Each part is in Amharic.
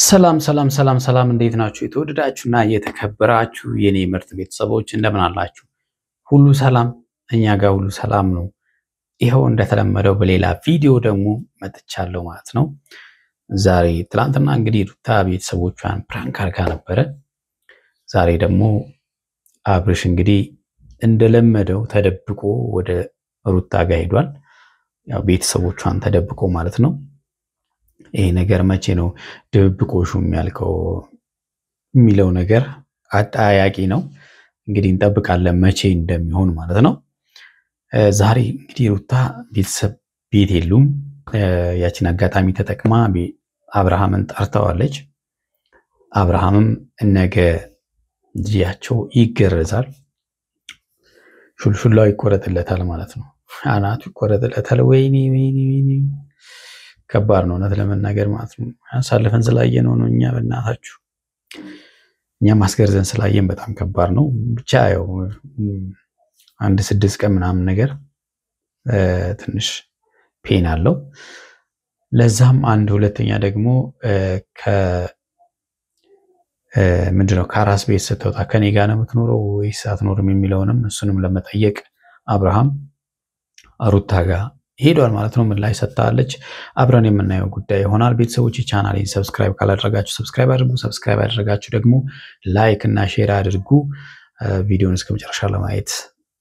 ሰላም ሰላም ሰላም ሰላም እንዴት ናችሁ? የተወደዳችሁና የተከበራችሁ የኔ ምርጥ ቤተሰቦች እንደምን አላችሁ? ሁሉ ሰላም፣ እኛ ጋር ሁሉ ሰላም ነው። ይኸው እንደተለመደው በሌላ ቪዲዮ ደግሞ መጥቻለሁ ማለት ነው። ዛሬ ትላንትና እንግዲህ ሩታ ቤተሰቦቿን ፕራንክ አድርጋ ነበረ። ዛሬ ደግሞ አብርሽ እንግዲህ እንደለመደው ተደብቆ ወደ ሩታ ጋር ሄዷል። ያው ቤተሰቦቿን ተደብቆ ማለት ነው። ይሄ ነገር መቼ ነው ድብብቆሹ የሚያልቀው የሚለው ነገር አጠያያቂ ነው። እንግዲህ እንጠብቃለን መቼ እንደሚሆን ማለት ነው። ዛሬ እንግዲህ ሩታ ቤተሰብ ቤት የሉም። ያችን አጋጣሚ ተጠቅማ አብርሃምን ጠርተዋለች። አብርሃምም ነገ ልጃቸው ይገረዛል። ሹልሹላው ይቆረጥለታል ማለት ነው። አናቱ ይቆረጥለታል። ወይኔ ከባድ ነው እውነት ለመናገር ማለት ነው። አሳልፈን ስላየነው ነው። እኛ በእናታችሁ እኛ ማስገርዘን ስላየን በጣም ከባድ ነው። ብቻ ያው 1-6 ቀን ምናምን ነገር ትንሽ ፔን አለው። ለዛም ሁለተኛ ደግሞ ምንድነው ከአራስ ቤት ስትወጣ ከኔ ጋር ነው የምትኖረው ወይስ አትኖርም የሚለውንም እሱንም ለመጠየቅ አብርሃም ሩታ ጋር ሄዷል ማለት ነው። ምን ላይ ሰጣለች አብረን የምናየው ጉዳይ ይሆናል። ቤተሰቦች ቻናሌን ሰብስክራይብ ካላደረጋችሁ ሰብስክራይብ አድርጉ። ሰብስክራይብ ያደረጋችሁ ደግሞ ላይክ እና ሼር አድርጉ። ቪዲዮውን እስከ መጨረሻ ለማየት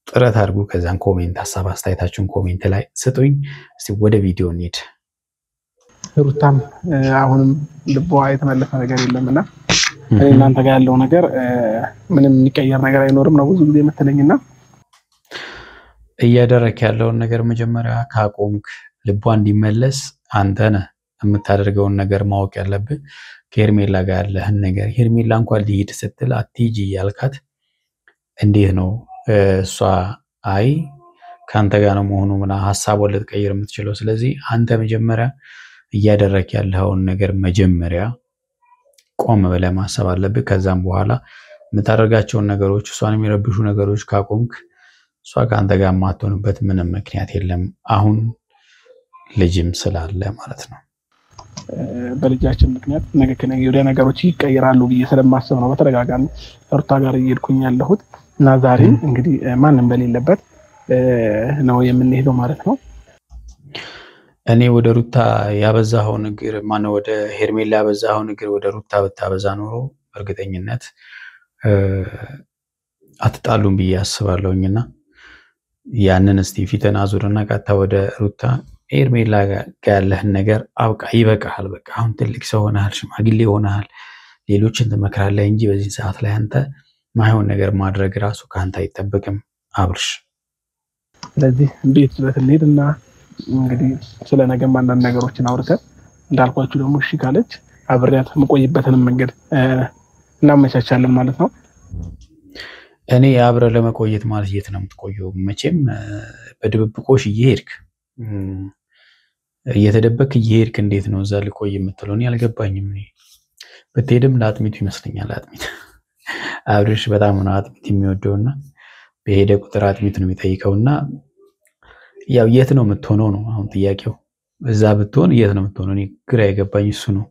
ጥረት አድርጉ። ከዛን ኮሜንት ሐሳብ አስተያየታችሁን ኮሜንት ላይ ስጡኝ። እስቲ ወደ ቪዲዮ እንሂድ። ሩታም አሁንም ልቧ የተመለሰ ነገር የለምና እናንተ ጋር ያለው ነገር ምንም የሚቀየር ነገር አይኖርም ነው ብዙ ጊዜ የምትለኝና እያደረክ ያለውን ነገር መጀመሪያ ካቆምክ ልቧ እንዲመለስ አንተ ነህ የምታደርገውን ነገር ማወቅ ያለብህ። ከሄርሜላ ጋር ያለህን ነገር ሄርሜላ እንኳን ሊሄድ ስትል አትሂጂ ያልካት እንዴት ነው እሷ አይ ካንተ ጋር ነው መሆኑ ምና ሐሳቡን ልትቀይር የምትችለው? ስለዚህ አንተ መጀመሪያ እያደረክ ያለውን ነገር መጀመሪያ ቆም ብለህ ማሰብ አለብህ። ከዛም በኋላ የምታደርጋቸውን ነገሮች እሷን የሚረብሹ ነገሮች ካቆምክ እሷ ካንተ ጋር ማትሆንበት ምንም ምክንያት የለም። አሁን ልጅም ስላለ ማለት ነው። በልጃችን ምክንያት ነገ ከነገ ወዲያ ነገሮች ይቀየራሉ ብዬ ስለማስብ ነው በተደጋጋሚ ሩታ ጋር እየሄድኩኝ ያለሁት እና ዛሬ እንግዲህ ማንም በሌለበት ነው የምንሄደው ማለት ነው። እኔ ወደ ሩታ ያበዛው ነገር ወደ ሄርሜላ ያበዛው ነገር ወደ ሩታ ብታበዛ ኖሮ በእርግጠኝነት አትጣሉም ብዬ አስባለሁኝና ያንን እስቲ ፊትን አዙርና ቀጥታ ወደ ሩታ ሄርሜላ ጋር ያለህን ነገር አውቃ ይበቃል። በቃ አሁን ትልቅ ሰው ሆነሃል፣ ሽማግሌ ሆነሃል፣ ሌሎችን ትመክራለህ እንጂ በዚህ ሰዓት ላይ አንተ ማይሆን ነገር ማድረግ ራሱ ካንተ አይጠበቅም አብርሽ። ስለዚህ ቤት ድረስ እንሄድና እንግዲህ ስለ ነገም አንዳንድ ነገሮችን አውርተን እንዳልኳችሁ ደግሞ እሺ ካለች አብሬያት መቆይበትን መንገድ እናመቻቻለን ማለት ነው። እኔ አብረ ለመቆየት ማለት የት ነው የምትቆየው? መቼም በድብብቆሽ እየተደበክ እየሄድክ እንዴት ነው እዛ ልቆይ የምትለው? እኔ አልገባኝም። ብትሄድም ለአጥሚቱ ይመስለኛል። አጥሚት አብርሽ በጣም ነው አጥሚት የሚወደውና በሄደ ቁጥር አጥሚት ነው የሚጠይቀውና ያው የት ነው የምትሆነው ነው አሁን ጥያቄው። እዛ ብትሆን የት ነው የምትሆነው? እኔ ግራ የገባኝ እሱ ነው።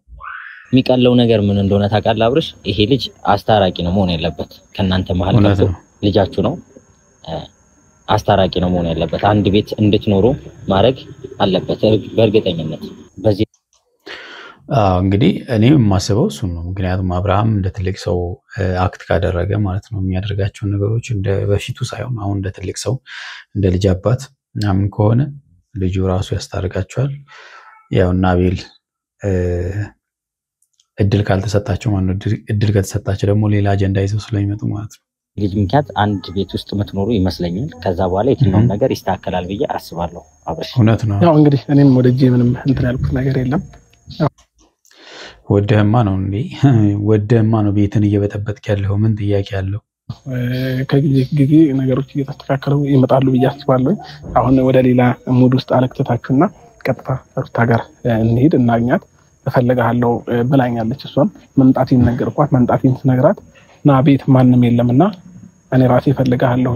የሚቀለው ነገር ምን እንደሆነ ታውቃለህ አብርሽ? ይሄ ልጅ አስታራቂ ነው መሆን ያለበት ከናንተ መሃል ከቶ ልጃችሁ ነው። አስታራቂ ነው መሆን ያለበት። አንድ ቤት እንድትኖሩ ማድረግ አለበት በእርግጠኝነት። በዚህ እንግዲህ እኔ የማስበው እሱ ነው። ምክንያቱም አብርሃም እንደ ትልቅ ሰው አክት ካደረገ ማለት ነው የሚያደርጋቸው ነገሮች እንደ በፊቱ ሳይሆን አሁን እንደ ትልቅ ሰው እንደ ልጅ አባት ምናምን ከሆነ ልጁ ራሱ ያስታርቃቸዋል። ያው እና አቤል እድል ካልተሰጣቸው ማለት እድል ከተሰጣቸው ደግሞ ሌላ አጀንዳ ይዘው ስለሚመጡ ማለት ነው። ልጅ ምክንያት አንድ ቤት ውስጥ የምትኖሩ ይመስለኛል። ከዛ በኋላ የትኛውም ነገር ይስተካከላል ብዬ አስባለሁ አብርሽ። እውነት ነው። ያው እንግዲህ እኔም ወደጄ ምንም እንትን ያልኩት ነገር የለም። ወደህማ ነው እንዴ? ወደህማ ነው ቤትን እየበጠበጥክ ያለው? ምን ጥያቄ አለው? ከጊዜ ጊዜ ነገሮች እየተስተካከሉ ይመጣሉ ብዬ አስባለሁ። አሁን ወደ ሌላ ሙድ ውስጥ አለክተታችሁና ቀጥታ ሩታ ጋር እንሄድ እናግኛት እፈልጋለሁ ብላኛለች። እሷም መምጣቴን ነገርኳት። መምጣቴን ስነግራት ና ቤት ማንም የለምና እኔ ራሴ እፈልጋለሁ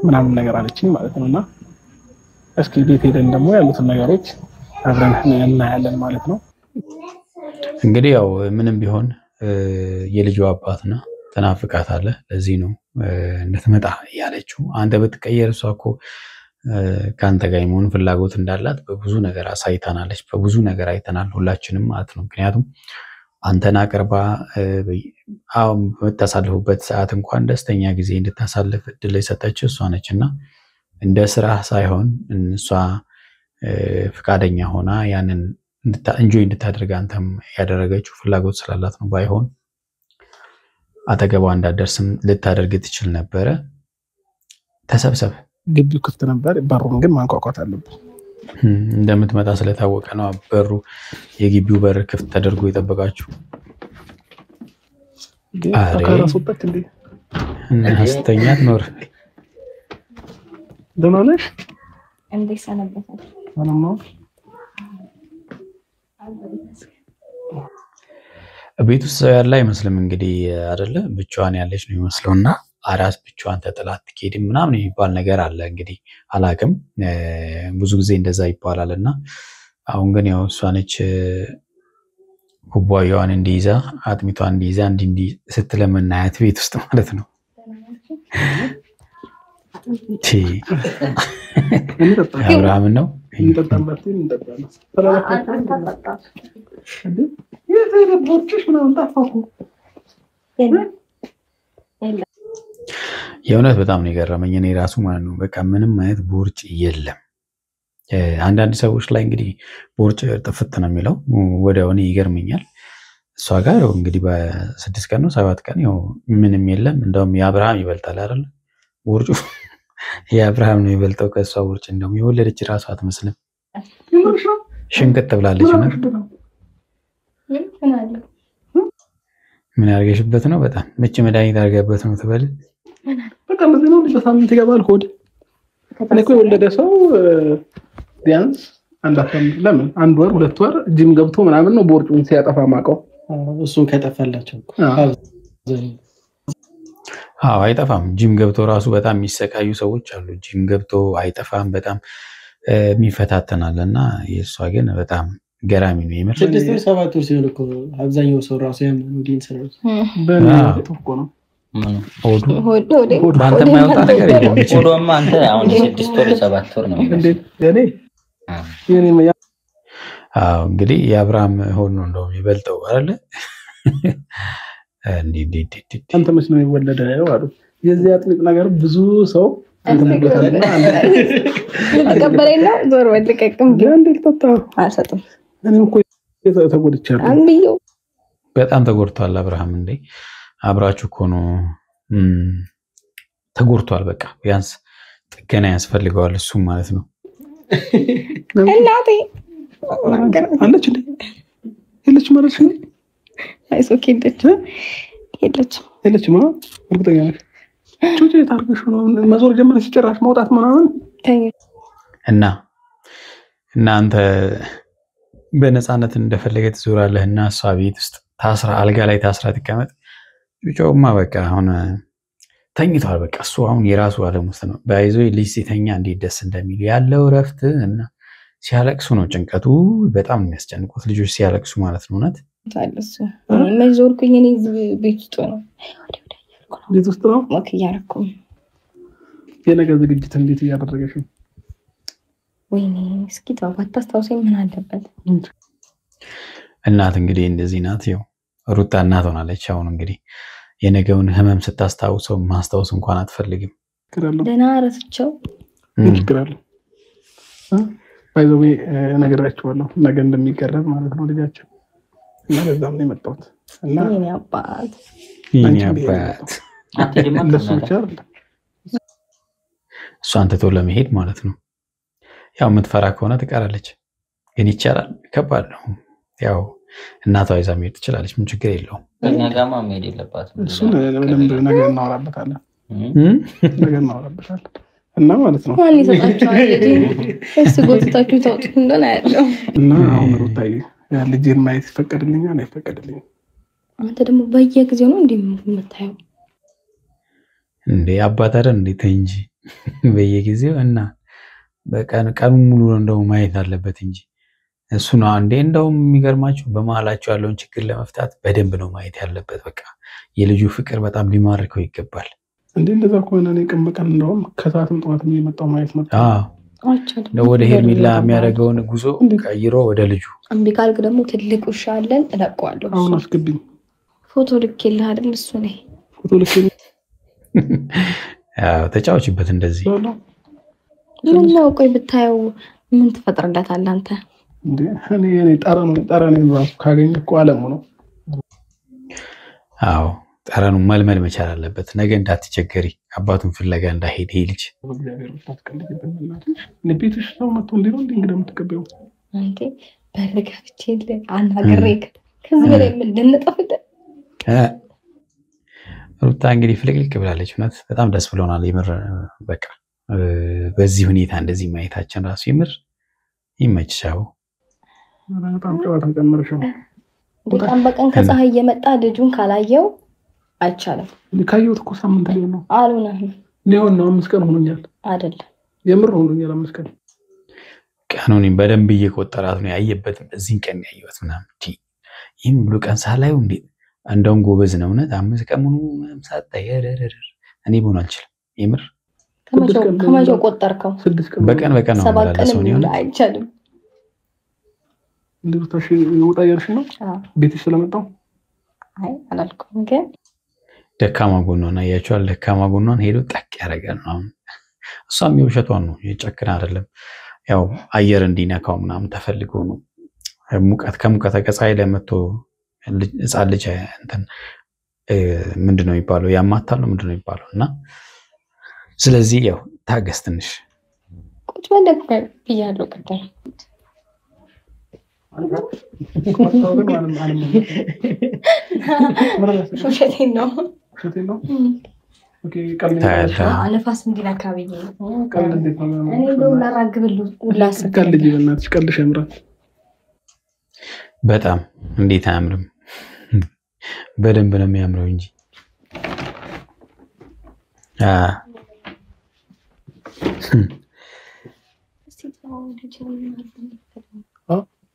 ምናምን ነገር አለችኝ ማለት ነውና እስኪ ቤት ሄደን ደግሞ ያሉትን ነገሮች አብረን እናያለን ማለት ነው። እንግዲህ ያው ምንም ቢሆን የልጇ አባትና ትናፍቃታለህ። ለዚህ ነው እንድትመጣ ያለችው። አንተ ብትቀየር እሷ እኮ ከአንተ ጋር የመሆን ፍላጎት እንዳላት በብዙ ነገር አሳይታናለች። በብዙ ነገር አይተናል ሁላችንም ማለት ነው። ምክንያቱም አንተን አቅርባ አሁን በምታሳልፉበት ሰዓት እንኳን ደስተኛ ጊዜ እንድታሳልፍ እድል የሰጠችው እሷ ነች እና እንደ ስራ ሳይሆን እሷ ፍቃደኛ ሆና ያንን እንጆይ እንድታደርግ አንተም ያደረገችው ፍላጎት ስላላት ነው። ባይሆን አጠገቧ እንዳደርስም ልታደርግ ትችል ነበረ። ተሰብሰብ። ግቢው ክፍት ነበር፣ በሩን ግን ማንኳኳት አለብን። እንደምትመጣ ስለታወቀ ነው በሩ የግቢው በር ክፍት ተደርጎ የጠበቃችሁ። አካራሱበት እንዴ አስተኛት ኖር ደማነሽ እንዴ ሰነበታችሁ? ማነው ቤት ውስጥ ሰው ያለ አይመስልም እንግዲህ አይደለ? ብቻዋን ያለች ነው የሚመስለውና አራስ ብቻዋን ተጥላት ትኬድም ምናምን የሚባል ነገር አለ። እንግዲህ አላቅም፣ ብዙ ጊዜ እንደዛ ይባላልና አሁን ግን ያው እሷ ነች ኩባያዋን እንዲይዛ አጥሚቷን እንዲይዛ እንዲ ስትለምናያት ቤት ውስጥ ማለት ነው። አብርሃም ነው የእውነት በጣም ነው የገረመኝ እኔ ራሱ ማለት ነው። በቃ ምንም አይነት ቦርጭ የለም። አንዳንድ ሰዎች ላይ እንግዲህ ቦርጭ ጥፍት ነው የሚለው ወዲያው እኔ ይገርመኛል። እሷ ጋር እንግዲህ በ6 ቀን ነው 7 ቀን ያው ምንም የለም። እንደውም የአብርሃም ይበልጣል አይደል ቦርጩ። የአብርሃም ነው የሚበልጠው ከእሷ ቦርጭ። እንደውም የወለደች ራሷ አትመስልም። ሽንቅጥ ብላለች ነው። ምን ያርገሽበት ነው? በጣም ምች መድኃኒት አድርገበት ነው ትበል። በቃ ለዚህ ነው በሳምንት ይገባል ሆድ። እኔ እኮ የወለደ ሰው ቢያንስ ለምን 1 ወር 2 ወር ጂም ገብቶ ምናምን ነው ቦርጩን ሲያጠፋ ማቀው። እሱን ከጠፋላቸው አይጠፋም። ጂም ገብቶ ራሱ በጣም የሚሰቃዩ ሰዎች አሉ። ጂም ገብቶ አይጠፋም፣ በጣም የሚፈታተናልና የእሷ ግን በጣም ገራሚ ነው። ይመር 6 ወር 7 ወር ሲሆን እኮ አብዛኛው ሰው ራሱ ያመኑ ዲን ሰራው በእኔ ነው ባንተ የማይወጣ ነገር የለም። ሆዶማ አንተ አሁን 6 ወር 7 ወር ነው እንዴ? እኔ እንግዲህ የአብርሃም ሆድ ነው እንደውም ይበልጠው አይደለ? አንተ መች ነው የወለደው አሉ። የዚህ አጥሚት ነገር ብዙ ሰው ልትቀበለኝ ነው? ዞር ወልቀቅም ግን ልጠጣ አልሰጥም። እኔም እኮ ተጎድቻለሁ። አንብየው በጣም ተጎድቷል አብርሃም። እንዴ አብራችሁ እኮ ነው ተጎድቷል። በቃ ቢያንስ ጥገና ያስፈልገዋል እሱ ማለት ነው። እናቴ አለች እንዴ? የለች ማለት ነው? አይሶክ የለች ማለት እርግጠኛ ነሽ? ቹቼ ታርገሽ ነው መዞር ጀመረሽ ጭራሽ መውጣት ምናምን እና አንተ በነፃነት እንደፈለገ ትዞራለህ እና እሷ ቤት ውስጥ ታስራ አልጋ ላይ ታስራ ትቀመጥ። ጩጮማ በቃ አሁን ተኝቷል። በቃ እሱ አሁን የራሱ ዓለም ውስጥ ነው። ባይዞ ልጅ ሲተኛ እንዴት ደስ እንደሚል ያለው እረፍት እና ሲያለቅሱ ነው ጭንቀቱ። በጣም የሚያስጨንቁት ልጆች ሲያለቅሱ ማለት ነው። እውነት ታለሱ መዞርኩኝ እኔ ቤት ውስጥ ነው ቤት ውስጥ ነው ወክ እያደረኩ። የነገ ዝግጅት እንዴት እያደረገሽ ነው? ወይኔ እስኪ ተው ባታስታውሰኝ ምን አለበት። እናት እንግዲህ እንደዚህ ናት። ያው ሩታ እናት ሆናለች። አሁን እንግዲህ የነገውን ህመም ስታስታውሰው ማስታወስ እንኳን አትፈልግም። ደህና ረስቸው ይችላል። ባይዘው ነገራችኋለሁ ነገ እንደሚቀረብ ማለት ነው ልጃቸው እና ለዛም ነው የመጣሁት እና የኔ አባት ለሱ ብቻ አይደለም እሷን ትቶ ለመሄድ ማለት ነው። ያው የምትፈራ ከሆነ ትቀራለች፣ ግን ይቻላል። ከባድ ነው። ያው እናቷ ይዛ መሄድ ትችላለች፣ ምን ችግር የለውም። ነገማ መሄድ የለባትም። እሱን ነገ እናወራበታለን እና ማለት ነው ማን ይሰጣችኋል? እሱ ጎትታችሁ ታውጡት እንደሆነ ያለው እና አሁን ሩታዬ ልጄን ማየት ይፈቀድልኛል አይፈቀድልኝም? አንተ ደግሞ በየጊዜው ነው እንዴ የምታየው? እንዴ አባት አይደል እንዴ? ተይ እንጂ በየጊዜው እና በቀኑ ሙሉ እንደው ማየት አለበት እንጂ እሱ ነው አንዴ እንደውም የሚገርማችሁ በመሃላቸው ያለውን ችግር ለመፍታት በደንብ ነው ማየት ያለበት። በቃ የልጁ ፍቅር በጣም ሊማርከው ይገባል። እንደዛ ከሆነ እኔ ቀን በቀን እንደውም ከሰዓትም ጠዋትም እየመጣሁ ማየት መጣ። ወደ ሄርሜላ የሚያደርገውን ጉዞ ቀይሮ ወደ ልጁ እምቢ ካልክ ደግሞ ትልቅ ውሻ አለን እለቀዋለሁ። አሁን አስገብኝ ፎቶ ልኬልህ አይደል? እሱ ነው ፎቶ ልኬልህ። ተጫወችበት እንደዚህ ምን ነው? ቆይ ብታየው ምን ትፈጥርለታለህ አንተ? እንዴ እኔ ጠረኑ ራሱ ካገኘ እኮ አለሙ ነው። አዎ ጠረኑ መልመል መቻል አለበት። ነገ እንዳትቸገሪ አባቱን ፍለጋ እንዳይሄድ ይሄ ልጅ። ቤትሽ ሰው መጥቶ እንዴት ነው እንግዲህ የምትቀበይው? አንተ በርጋፍቼልህ አናግሬክ ከዚህ በላይ ምን ልንጠፍልህ? ሩታ እንግዲህ ፍልቅልቅ ብላለች። እውነት በጣም ደስ ብሎናል። ይምር በቃ በዚህ ሁኔታ እንደዚህ ማየታችን ራሱ ይምር ይመችሻው። በጣም ጨዋታ ጨምርሽው። በጣም በቀን ከፀሐይ እየመጣ ልጁን ካላየው አይቻልም። ካየሁት እኮ ሳምንት ሊሆን ነው። ሊሆን ነው 5 ቀን ሆኖኛል። አይደለም የምር ሆኖኛል 5 ቀን። ቀኑን በደንብ እየቆጠራት ነው ያየበትም እዚህን ቀን ያየሁት ምናምን ይህን ሁሉ ቀን ሳላየው እንዴ እንደውም ጎበዝ ነው እውነት 5 ቀን ሙሉ ሳታየረረር እኔ ብሆን አልችልም። ይምር ከመቼው ቆጠርከው? 6 ቀን በቀን ነው 7 ቀን ነው አይቻልም። እንዴ ታሽ ወጣ ያርሽ ነው ቤትሽ ስለመጣው አይ አላልኩም ግን ደካማ ጎኗን አያችኋል። ደካማ ጎኗን ሄዶ ጠቅ ያደርጋል ነው። እሷም የውሸቷን ነው የጨክና አይደለም። ያው አየር እንዲነካው ምናምን ተፈልጎ ነው። ሙቀት ከሙቀት ከፀሐይ ላይ መጥቶ ህፃን ልጅ እንትን ምንድነው የሚባለው ያማታል ነው ምንድነው የሚባለው እና ስለዚህ ያው ታገስ ትንሽ ቁጭ በለክ ብያለሁ ቅድም ሸቴን ነው ነፋስ እንዲነካ ብዬ እኔ እንደው ላራግብልህ ሁላ ስቀልጅ በእናትሽ ቀልሽ ያምራል በጣም እንዴት አያምርም? በደንብ ነው የሚያምረው እንጂ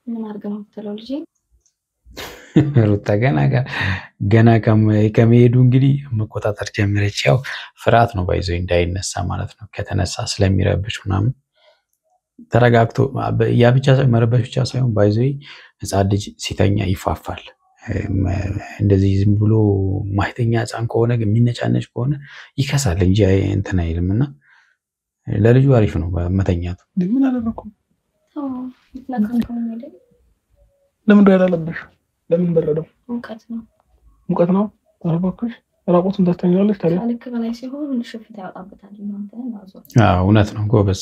ምን አድርገህ ነው የምትለው ልጄ? ሩታ ገና ከመሄዱ እንግዲህ መቆጣጠር ጀመረች። ያው ፍርሃት ነው ባይዞ እንዳይነሳ ማለት ነው። ከተነሳ ስለሚረብሽ ምናምን ተረጋግቶ ያ ብቻ መረበሽ ብቻ ሳይሆን ባይዞ ህፃን ልጅ ሲተኛ ይፋፋል። እንደዚህ ዝም ብሎ ማይተኛ ህፃን ከሆነ የሚነጫነጭ ከሆነ ይከሳል እንጂ እንትን አይልምና ለልጁ አሪፍ ነው መተኛቱ። ምን አደረኩ? ለምን ነው ያላለበሽ? ለምን በረደው? ሙቀት ነው። አረባክሽ ራቆቱን ታስተኛለሽ ታዲያ? ልክ በላይ ሲሆን ሽፍታ ያወጣበታል ማለት ነው። አዎ እውነት ነው ጎበዝ።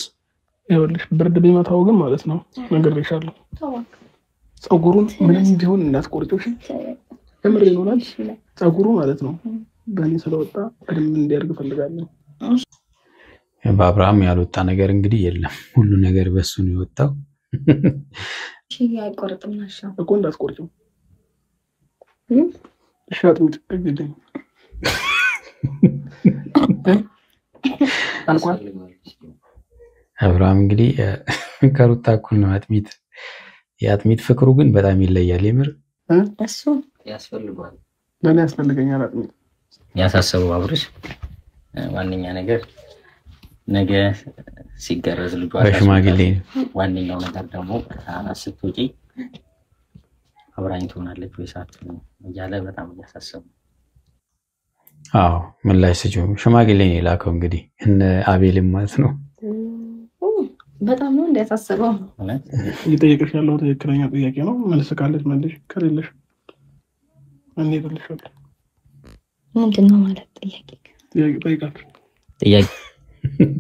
ይኸውልሽ ብርድ ቢመታው ግን ማለት ነው ነግሬሻለሁ። ፀጉሩን ምንም ቢሆን እናስቆርጪው። እምር ይሆናል ፀጉሩ ማለት ነው። በእኔ ስለወጣ ቀድም እንዲያርግ ፈልጋለሁ። በአብርሃም ያልወጣ ነገር እንግዲህ የለም። ሁሉ ነገር በሱ ነው የወጣው። እሺ አይቆርጥም ናሻው እኮ እንዳስቆርጪው ሻጥ ምትቀግደኝ አልቋል። አብርሃም እንግዲህ ከሩታ እኩል ነው አጥሚት። የአጥሚት ፍቅሩ ግን በጣም ይለያል። የምር እሱ ያስፈልጋል። ለኔ ያስፈልገኛል አጥሚት። ያሳሰበው አብርሽ ዋነኛ ነገር ነገ ሲገረዝ ልጇ በሽማግሌ ዋነኛው ነገር ደግሞ ስትወጪ አብራኝ ትሆናለች ወይ ሳትሆን እያለ በጣም እያሳሰቡ። አዎ ምን ላይ ስጁም ሽማግሌ ነው የላከው እንግዲህ እነ አቤልም ማለት ነው። በጣም ነው እንዲያሳስበው እየጠየቀሽ ያለው ትክክለኛ ጥያቄ ነው። መልስ ካለሽ መልሽ፣ ከሌለሽ እኔ እልልሻለሁ። ምንድን ነው ማለት ጥያቄ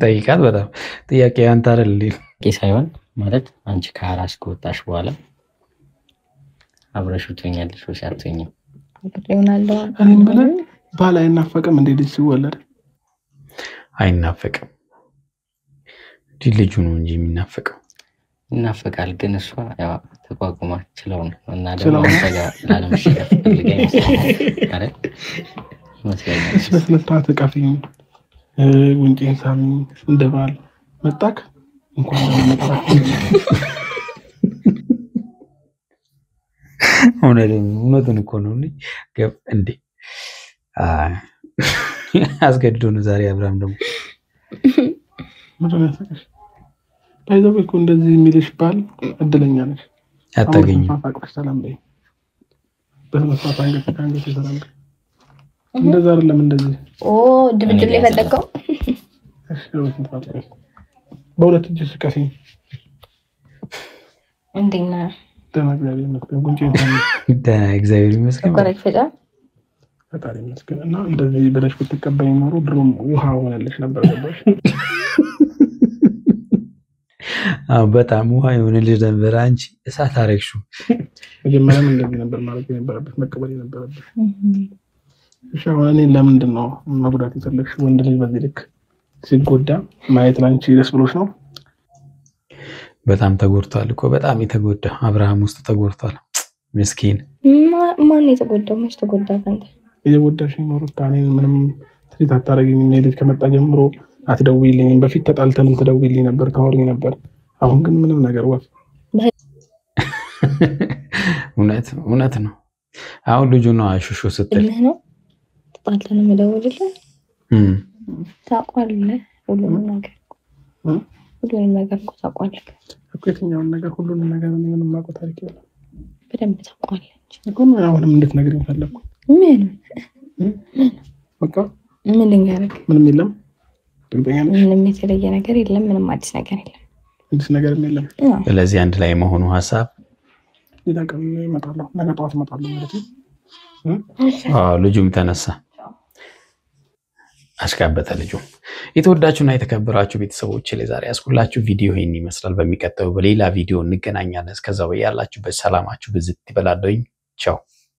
ጠይቃት። በጣም ጥያቄ አንተ አይደል ሳይሆን ማለት አንቺ ከአራስ ከወጣሽ በኋላ አብረሽው ትሆኛለሽ ወይ አትሆኝም? ይሆናለሁ። እኔም ብለን ባል አይናፈቅም እንዴ? ልጅ ሲወለድ አይናፈቅም። ልጁ ነው እንጂ የሚናፈቀው። ይናፈቃል ግን እሷ ያው ተቋቁማ ችለው ነው እና ደግሞ አንተጋ ላለምሽከፍ ፈልገኝ አይደል? መስመጣት ተቃፊኝ ጉንጬን ሳሚ እንደባል መጣክ እንኳን መጣክ እውነቱን እኮ ነው እንዴ አስገድዶ ነው ዛሬ አብርሃም ደግሞ ምንድን ነው ያሳቀሽ? ባይዘው እኮ እንደዚህ የሚልሽ ባል እድለኛ ነሽ። አታገኝም። አፋቅረሽ ሰላም በይ። በስነስርዓት አንገት ሰላም በይ። እንደዛ አይደለም እንደዚህ ድብድብ ላይ ፈጠቀው። በሁለት እጅ ስቀሲ እንዴና እግዚአብሔር ይመስገን። ቆረጥ ፈጣ ፈጣሪ ይመስገን። እና እንደዚህ ብለሽ ብትቀበይ ኖሮ ድሮም ውሃ ሆነልሽ ነበር ገባሽ? በጣም ውሃ የሆነልሽ ነበር። አንቺ እሳት አረግሽው። መጀመሪያም እንደዚህ ነበር ማለት የነበረብሽ፣ መቀበል የነበረብሽ። እሺ አሁን እኔ ለምንድን ነው መጉዳት የፈለግሽ? ወንድ ልጅ በዚህ ልክ ሲጎዳ ማየት ላንቺ ደስ ብሎሽ ነው? በጣም ተጎድቷል እኮ በጣም የተጎዳ አብርሃም ውስጥ ተጎድቷል። ምስኪን ማን የተጎዳው? መች ተጎዳ? አንተ እየጎዳሽ ነው ሩታ። እኔ ምንም ትሪት አታረጊኝም። ልጅ ከመጣ ጀምሮ አትደውይልኝም። በፊት ተጣልተንም ትደውይልኝ ነበር፣ ታወሪኝ ነበር። አሁን ግን ምንም ነገር ወፍ እውነት ነው። አሁን ልጁ ነው አሹሹ ስትል ነው ተጣልተንም ደውልልኝ ታውቃለህ። ሁሉንም ነገር ታውቃለህ እኮ የትኛውን ነገር ሁሉንም ነገር ምንም ማውቀው ታሪክ የለም። በደንብ ታውቃለህ እኮ አሁንም እንድትነግሪኝ ፈለኩ። ምን በቃ ምን ልንገርህ? ምንም የለም። እርግጠኛ ነሽ? ምንም የተለየ ነገር የለም። ምንም አዲስ ነገር የለም። አዲስ ነገር የለም። ስለዚህ አንድ ላይ መሆኑ ሀሳብ ሌላ ቀን እመጣለሁ፣ ነገ ጠዋት እመጣለሁ ማለት ነው። ልጁም ተነሳ አሽቃበጠ ልጁ። የተወዳችሁና የተከበራችሁ ቤተሰቦች ለዛሬ ያስኩላችሁ ቪዲዮ ይሄን ይመስላል። በሚቀጥለው በሌላ ቪዲዮ እንገናኛለን። እስከዛው ያላችሁበት ሰላማችሁ ብዝት ይበላለኝ። ቻው